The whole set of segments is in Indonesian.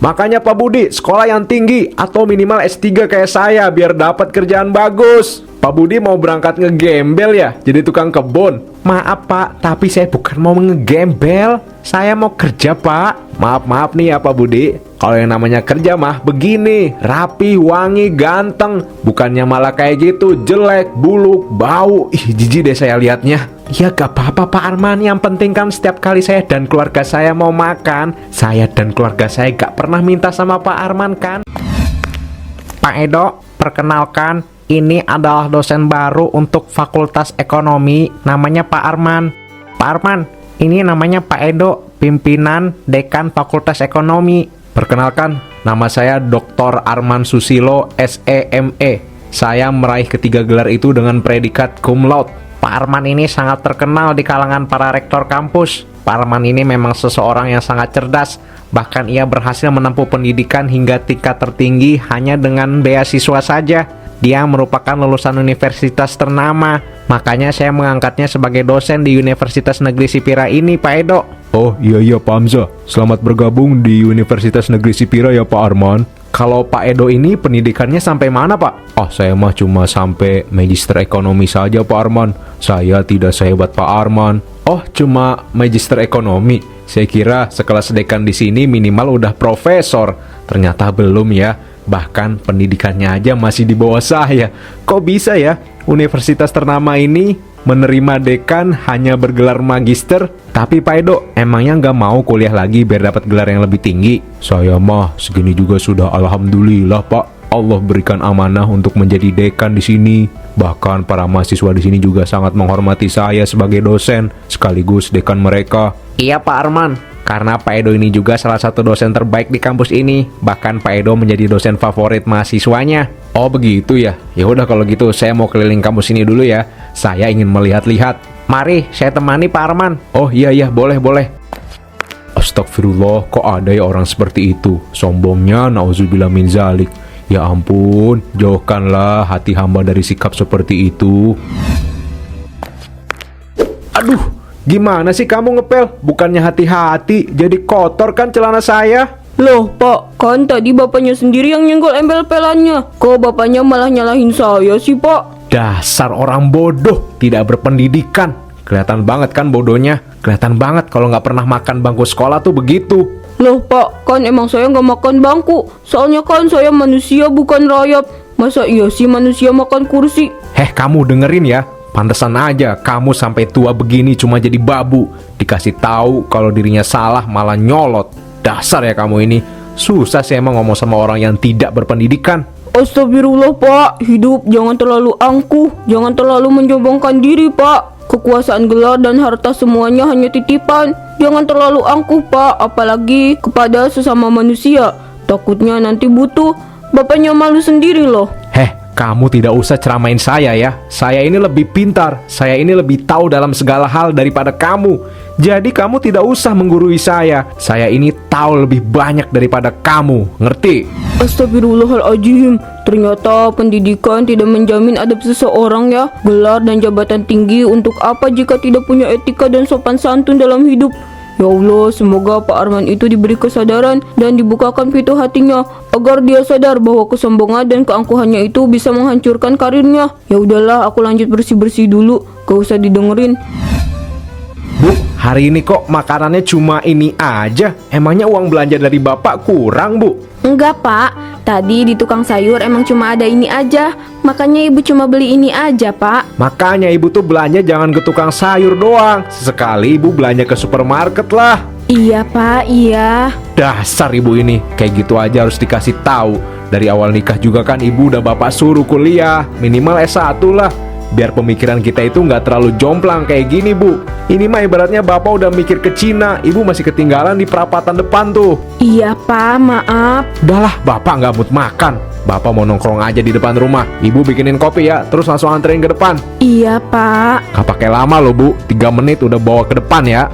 Makanya Pak Budi, sekolah yang tinggi atau minimal S3 kayak saya biar dapat kerjaan bagus. Pak Budi mau berangkat ngegembel ya, jadi tukang kebun. Maaf Pak, tapi saya bukan mau ngegembel. Saya mau kerja Pak. Maaf nih ya Pak Budi. Kalau yang namanya kerja mah begini, rapi, wangi, ganteng. Bukannya malah kayak gitu, jelek, buluk, bau. Ih, jijik deh saya lihatnya. Ya gak apa-apa Pak Arman, yang penting kan setiap kali saya dan keluarga saya mau makan, saya dan keluarga saya gak pernah minta sama Pak Arman kan. Pak Edo, perkenalkan, ini adalah dosen baru untuk Fakultas Ekonomi, namanya Pak Arman. Pak Arman, ini namanya Pak Edo, pimpinan Dekan Fakultas Ekonomi. Perkenalkan, nama saya Dr. Arman Susilo, SEME. Saya meraih ketiga gelar itu dengan predikat cum laude. Pak Arman ini sangat terkenal di kalangan para rektor kampus. Pak Arman ini memang seseorang yang sangat cerdas. Bahkan ia berhasil menempuh pendidikan hingga tingkat tertinggi hanya dengan beasiswa saja. Dia merupakan lulusan universitas ternama. Makanya saya mengangkatnya sebagai dosen di Universitas Negeri Sipira ini, Pak Edo. Oh iya Pak Hamzah, selamat bergabung di Universitas Negeri Sipira ya Pak Arman. Kalau Pak Edo ini pendidikannya sampai mana Pak? Oh saya mah cuma sampai Magister Ekonomi saja Pak Arman. Saya tidak sehebat Pak Arman. Oh cuma Magister Ekonomi. Saya kira sekelas dekan di sini minimal udah profesor. Ternyata belum ya. Bahkan pendidikannya aja masih di bawah saya. Kok bisa ya universitas ternama ini menerima dekan hanya bergelar magister? Tapi Pak Edo, emangnya nggak mau kuliah lagi biar dapat gelar yang lebih tinggi? Saya mah segini juga sudah alhamdulillah Pak. Allah berikan amanah untuk menjadi dekan di sini. Bahkan para mahasiswa di sini juga sangat menghormati saya sebagai dosen sekaligus dekan mereka. Iya Pak Arman. Karena Pak Edo ini juga salah satu dosen terbaik di kampus ini. Bahkan Pak Edo menjadi dosen favorit mahasiswanya. Oh begitu ya. Ya udah kalau gitu saya mau keliling kampus ini dulu ya. Saya ingin melihat-lihat. Mari saya temani Pak Arman. Oh iya boleh. Astagfirullah, kok ada ya orang seperti itu? Sombongnya nauzubillah min zalik. Ya ampun, jauhkanlah hati hamba dari sikap seperti itu. Aduh, gimana sih kamu ngepel? Bukannya hati-hati, jadi kotor kan celana saya? Loh Pak, kan tadi bapaknya sendiri yang nyenggol embel-embelannya. Kok bapaknya malah nyalahin saya sih Pak? Dasar orang bodoh, tidak berpendidikan. Kelihatan banget kan bodohnya. Kelihatan banget kalau nggak pernah makan bangku sekolah tuh begitu. Loh Pak, kan emang saya nggak makan bangku. Soalnya kan saya manusia bukan rayap. Masa iya sih manusia makan kursi? Kamu dengerin ya. Pantesan aja kamu sampai tua begini cuma jadi babu. Dikasih tahu kalau dirinya salah malah nyolot. Dasar ya kamu ini. Susah sih emang ngomong sama orang yang tidak berpendidikan. Astagfirullah Pak, hidup jangan terlalu angkuh. Jangan terlalu menyombongkan diri Pak. Kekuasaan, gelar, dan harta semuanya hanya titipan. Jangan terlalu angkuh Pak, apalagi kepada sesama manusia. Takutnya nanti butuh, bapaknya malu sendiri loh. Kamu tidak usah ceramain saya ya. Saya ini lebih pintar. Saya ini lebih tahu dalam segala hal daripada kamu. Jadi kamu tidak usah menggurui saya. Saya ini tahu lebih banyak daripada kamu. Ngerti? Astagfirullahaladzim. Ternyata pendidikan tidak menjamin adab seseorang ya. Gelar dan jabatan tinggi untuk apa jika tidak punya etika dan sopan santun dalam hidup? Ya Allah, semoga Pak Arman itu diberi kesadaran dan dibukakan pintu hatinya agar dia sadar bahwa kesombongan dan keangkuhannya itu bisa menghancurkan karirnya. Ya udahlah, aku lanjut bersih-bersih dulu, gak usah didengerin. Bu, hari ini kok makanannya cuma ini aja? Emangnya uang belanja dari Bapak kurang, Bu? Enggak Pak, tadi di tukang sayur emang cuma ada ini aja. Makanya ibu cuma beli ini aja Pak. Makanya ibu tuh belanja jangan ke tukang sayur doang. Sesekali ibu belanja ke supermarket lah. Iya Pak, iya. Dasar ibu ini, kayak gitu aja harus dikasih tahu. Dari awal nikah juga kan ibu udah Bapak suruh kuliah, minimal S1 lah. Biar pemikiran kita itu nggak terlalu jomplang kayak gini Bu. Ini mah ibaratnya Bapak udah mikir ke Cina, ibu masih ketinggalan di perapatan depan tuh. Iya Pak, maaf. Udahlah, Bapak nggak mood makan. Bapak mau nongkrong aja di depan rumah. Ibu bikinin kopi ya, terus langsung anterin ke depan. Iya Pak. Gak pakai lama loh Bu, 3 menit udah bawa ke depan ya.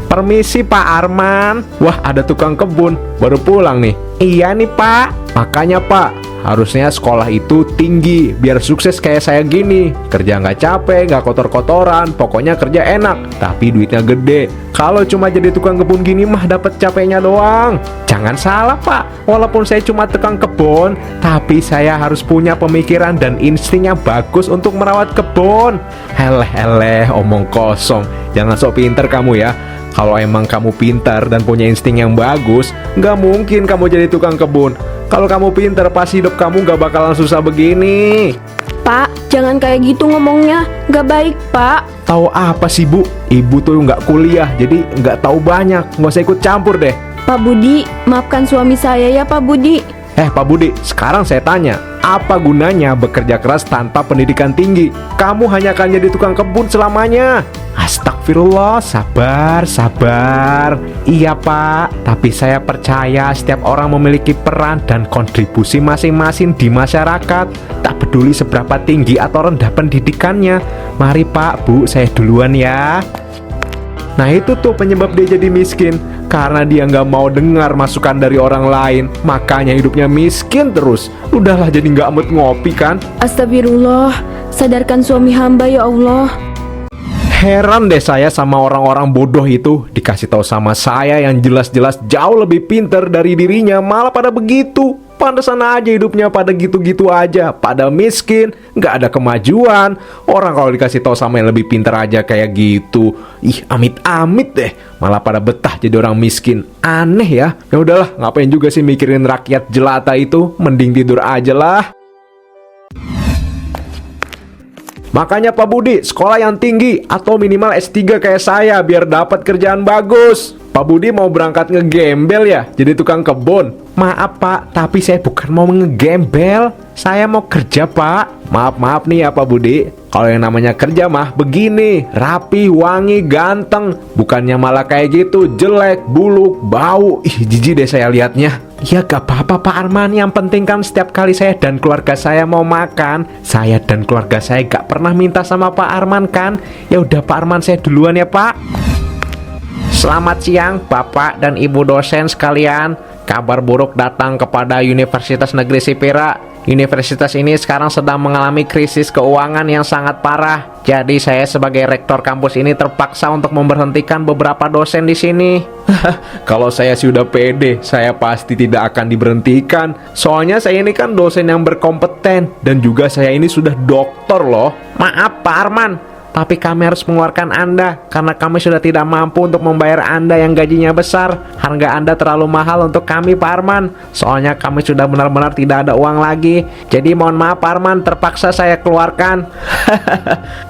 Permisi Pak Arman. Wah, ada tukang kebun, baru pulang nih. Iya nih Pak. Makanya Pak, Harusnya sekolah itu tinggi, biar sukses kayak saya gini. Kerja nggak capek, nggak kotor-kotoran, pokoknya kerja enak, tapi duitnya gede. Kalau cuma jadi tukang kebun gini mah dapat capeknya doang. Jangan salah Pak, walaupun saya cuma tukang kebun, tapi saya harus punya pemikiran dan insting yang bagus untuk merawat kebun. Heleh, omong kosong. Jangan sok pinter kamu ya. Kalau emang kamu pintar dan punya insting yang bagus, nggak mungkin kamu jadi tukang kebun. Kalau kamu pintar, pasti hidup kamu nggak bakalan susah begini. Pak, jangan kayak gitu ngomongnya. Nggak baik, Pak. Tahu apa sih Bu? Ibu tuh nggak kuliah, jadi nggak tahu banyak. Nggak usah ikut campur deh. Pak Budi, maafkan suami saya ya Pak Budi. Pak Budi, sekarang saya tanya, apa gunanya bekerja keras tanpa pendidikan tinggi? Kamu hanya akan jadi tukang kebun selamanya. Astagfirullah, sabar. Iya Pak, tapi saya percaya setiap orang memiliki peran dan kontribusi masing-masing di masyarakat. Tak peduli seberapa tinggi atau rendah pendidikannya. Mari Pak, Bu, saya duluan ya. Nah itu tuh penyebab dia jadi miskin. Karena dia nggak mau dengar masukan dari orang lain, makanya hidupnya miskin terus. Udahlah jadi nggak mood ngopi kan. Astagfirullah, sadarkan suami hamba ya Allah. Heran deh saya sama orang-orang bodoh itu. Dikasih tahu sama saya yang jelas-jelas jauh lebih pinter dari dirinya, malah pada begitu. Pantesan aja hidupnya pada gitu-gitu aja, pada miskin, nggak ada kemajuan. Orang kalau dikasih tahu sama yang lebih pinter aja kayak gitu, ih amit-amit deh, malah pada betah jadi orang miskin. Aneh ya. Ya udahlah, ngapain juga sih mikirin rakyat jelata itu, mending tidur aja lah. Makanya Pak Budi, sekolah yang tinggi atau minimal S3 kayak saya biar dapat kerjaan bagus. Pak Budi mau berangkat ngegembel ya, jadi tukang kebun. Maaf Pak, tapi saya bukan mau ngegembel. Saya mau kerja Pak. Maaf nih ya Pak Budi. Kalau yang namanya kerja mah begini, rapi, wangi, ganteng. Bukannya malah kayak gitu, jelek, buluk, bau. Ih, jijik deh saya lihatnya. Ya gak apa-apa Pak Arman, yang penting kan setiap kali saya dan keluarga saya mau makan, saya dan keluarga saya gak pernah minta sama Pak Arman kan. Ya udah Pak Arman, saya duluan ya Pak. Selamat siang Bapak dan Ibu dosen sekalian. Kabar buruk datang kepada Universitas Negeri Sipira. Universitas ini sekarang sedang mengalami krisis keuangan yang sangat parah. Jadi saya sebagai rektor kampus ini terpaksa untuk memberhentikan beberapa dosen di sini. Kalau saya sih udah pede, saya pasti tidak akan diberhentikan. Soalnya saya ini kan dosen yang berkompeten dan juga saya ini sudah doktor loh. Maaf Pak Arman, tapi kami harus mengeluarkan Anda karena kami sudah tidak mampu untuk membayar Anda yang gajinya besar. Harga Anda terlalu mahal untuk kami Pak Arman. Soalnya kami sudah benar-benar tidak ada uang lagi. Jadi mohon maaf Pak Arman, terpaksa saya keluarkan.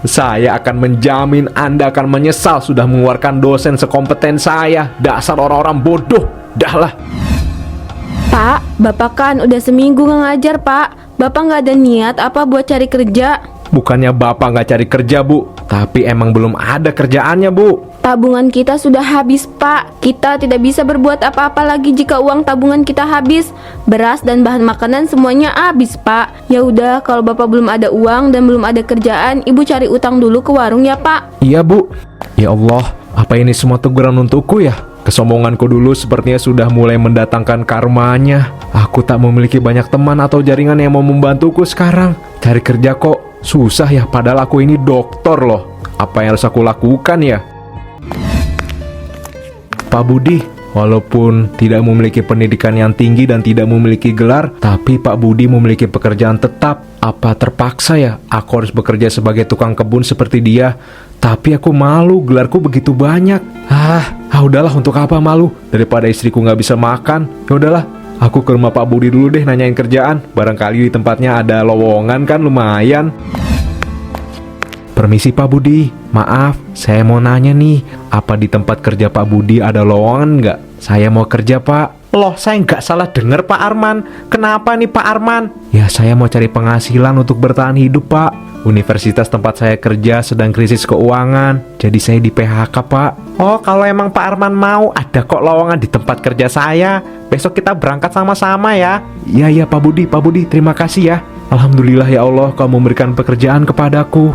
Saya akan menjamin Anda akan menyesal sudah mengeluarkan dosen sekompeten saya. Dasar orang-orang bodoh. Dahlah. Pak, Bapak kan udah seminggu nggak ngajar Pak. Bapak nggak ada niat apa buat cari kerja? Bukannya Bapak nggak cari kerja Bu, tapi emang belum ada kerjaannya Bu. Tabungan kita sudah habis Pak. Kita tidak bisa berbuat apa-apa lagi jika uang tabungan kita habis. Beras dan bahan makanan semuanya habis Pak. Ya udah, kalau Bapak belum ada uang dan belum ada kerjaan, Ibu cari utang dulu ke warung ya Pak. Iya Bu. Ya Allah, apa ini semua teguran untukku ya? Kesombonganku dulu sepertinya sudah mulai mendatangkan karmanya. Aku tak memiliki banyak teman atau jaringan yang mau membantuku sekarang. Cari kerja kok susah ya, padahal aku ini dokter loh. Apa yang harus aku lakukan ya? Pak Budi, walaupun tidak memiliki pendidikan yang tinggi dan tidak memiliki gelar, tapi Pak Budi memiliki pekerjaan tetap. Apa terpaksa ya aku harus bekerja sebagai tukang kebun seperti dia? Tapi aku malu, gelarku begitu banyak. Udahlah, untuk apa malu? Daripada istriku nggak bisa makan. Ya udahlah, aku ke rumah Pak Budi dulu deh nanyain kerjaan. Barangkali di tempatnya ada lowongan kan, lumayan. Permisi Pak Budi, maaf, saya mau nanya nih, apa di tempat kerja Pak Budi ada lowongan nggak? Saya mau kerja Pak. Loh, saya nggak salah dengar Pak Arman. Kenapa nih Pak Arman? Ya saya mau cari penghasilan untuk bertahan hidup Pak. Universitas tempat saya kerja sedang krisis keuangan, jadi saya di PHK Pak. Oh, kalau emang Pak Arman mau, ada kok lowongan di tempat kerja saya. Besok kita berangkat sama-sama ya. Iya Pak Budi, terima kasih ya. Alhamdulillah ya Allah, kau memberikan pekerjaan kepadaku.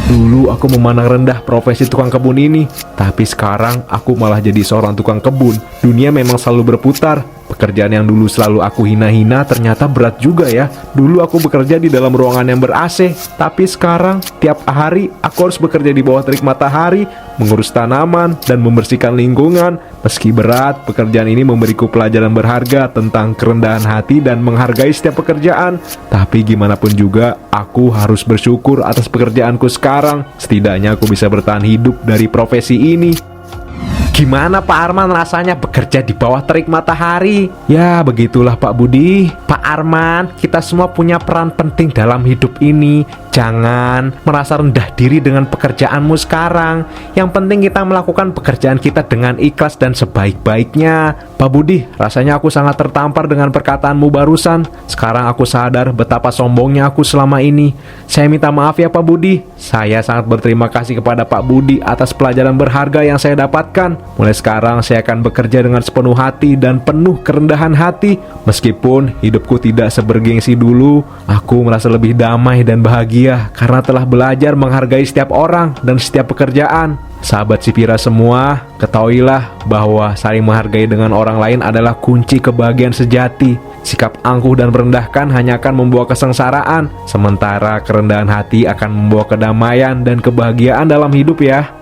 Dulu aku memandang rendah profesi tukang kebun ini, tapi sekarang aku malah jadi seorang tukang kebun. Dunia memang selalu berputar, Pekerjaan yang dulu selalu aku hina-hina ternyata berat juga ya. Dulu aku bekerja di dalam ruangan yang ber-AC, tapi sekarang tiap hari aku harus bekerja di bawah terik matahari, mengurus tanaman, dan membersihkan lingkungan. Meski berat, pekerjaan ini memberiku pelajaran berharga tentang kerendahan hati dan menghargai setiap pekerjaan. Tapi gimana pun juga, aku harus bersyukur atas pekerjaanku sekarang. Setidaknya aku bisa bertahan hidup dari profesi ini. Gimana Pak Arman rasanya bekerja di bawah terik matahari? Ya begitulah Pak Budi. Pak Arman, kita semua punya peran penting dalam hidup ini. Jangan merasa rendah diri dengan pekerjaanmu sekarang. Yang penting kita melakukan pekerjaan kita dengan ikhlas dan sebaik-baiknya. Pak Budi, rasanya aku sangat tertampar dengan perkataanmu barusan. Sekarang aku sadar betapa sombongnya aku selama ini. Saya minta maaf ya Pak Budi. Saya sangat berterima kasih kepada Pak Budi atas pelajaran berharga yang saya dapatkan. Mulai sekarang saya akan bekerja dengan sepenuh hati dan penuh kerendahan hati. Meskipun hidupku tidak sebergengsi dulu, aku merasa lebih damai dan bahagia karena telah belajar menghargai setiap orang dan setiap pekerjaan. Sahabat Sipira semua, ketahuilah bahwa saling menghargai dengan orang lain adalah kunci kebahagiaan sejati. Sikap angkuh dan merendahkan hanya akan membawa kesengsaraan, sementara kerendahan hati akan membawa kedamaian dan kebahagiaan dalam hidup ya.